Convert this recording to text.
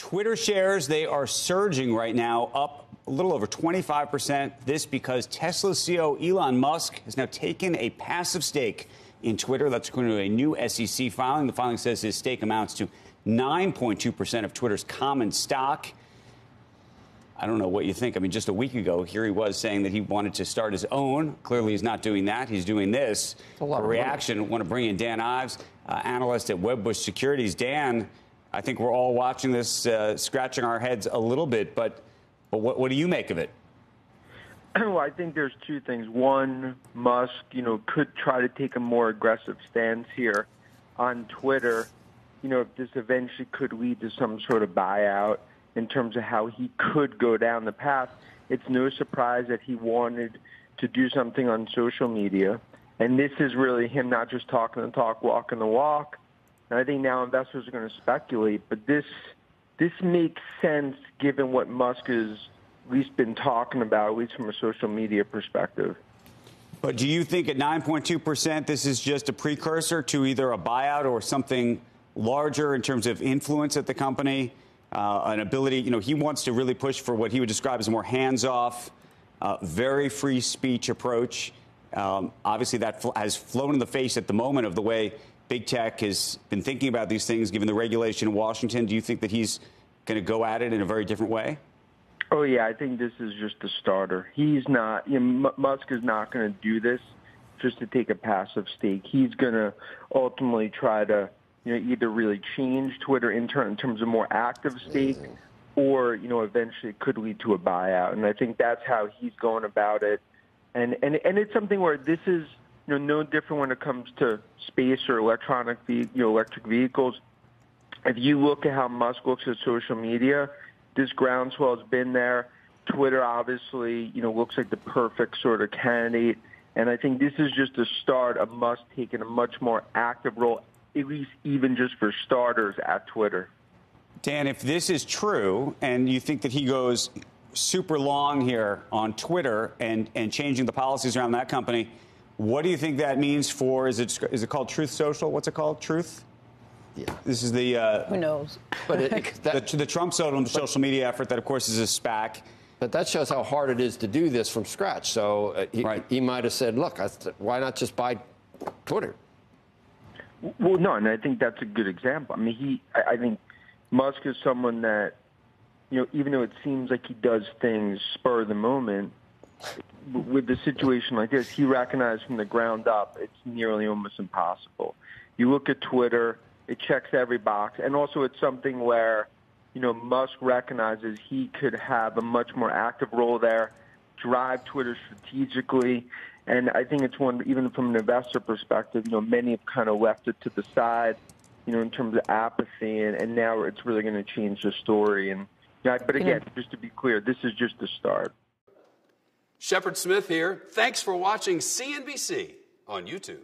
Twitter shares, they are surging right now, up a little over 25%. This because Tesla CEO Elon Musk has now taken a passive stake in Twitter. That's according to a new SEC filing. The filing says his stake amounts to 9.2% of Twitter's common stock. I don't know what you think. I mean, just a week ago, here he was saying that he wanted to start his own. Clearly, he's not doing that. He's doing this. For reaction, I want to bring in Dan Ives, analyst at Wedbush Securities. Dan, I think we're all watching this, scratching our heads a little bit, but what do you make of it? Well, I think there's two things. One, Musk, could try to take a more aggressive stance here on Twitter. If this eventually could lead to some sort of buyout in terms of how he could go down the path, it's no surprise that he wanted to do something on social media. And this is really him not just talking the talk, walking the walk. And I think now investors are going to speculate, but this makes sense given what Musk has at least been talking about, at least from a social media perspective. But do you think at 9.2%, this is just a precursor to either a buyout or something larger in terms of influence at the company, an ability, he wants to really push for what he would describe as a more hands-off, very free speech approach. Obviously, that has flown in the face at the moment of the way big tech has been thinking about these things, given the regulation in Washington. Do you think that he's going to go at it in a very different way? Oh, yeah, I think this is just a starter. He's not, Musk is not going to do this just to take a passive stake. He's going to ultimately try to, either really change Twitter in terms of more active stake or, eventually it could lead to a buyout. And I think that's how he's going about it. And it's something where this is, no different when it comes to space or electric vehicles. If you look at how Musk looks at social media, this groundswell has been there. Twitter obviously, looks like the perfect sort of candidate. And I think this is just a start of Musk taking a much more active role, at least even just for starters at Twitter. Dan, if this is true and you think that he goes super long here on Twitter and changing the policies around that company, what do you think that means for, is it called Truth Social? What's it called? Truth? Yeah. This is the... Who knows? But the Trump social media effort that, of course, is a SPAC. But that shows how hard it is to do this from scratch. So he might have said, look, why not just buy Twitter? Well, no, and I think that's a good example. I mean, I think Musk is someone that, even though it seems like he does things spur of the moment, with the situation like this, he recognized from the ground up it's nearly almost impossible. You look at Twitter, it checks every box, and also it's something where, Musk recognizes he could have a much more active role there, drive Twitter strategically, and I think it's one, even from an investor perspective, many have kind of left it to the side, in terms of apathy, and now it's really going to change the story. And but again, just to be clear, this is just the start. Shepard Smith here. Thanks for watching CNBC on YouTube.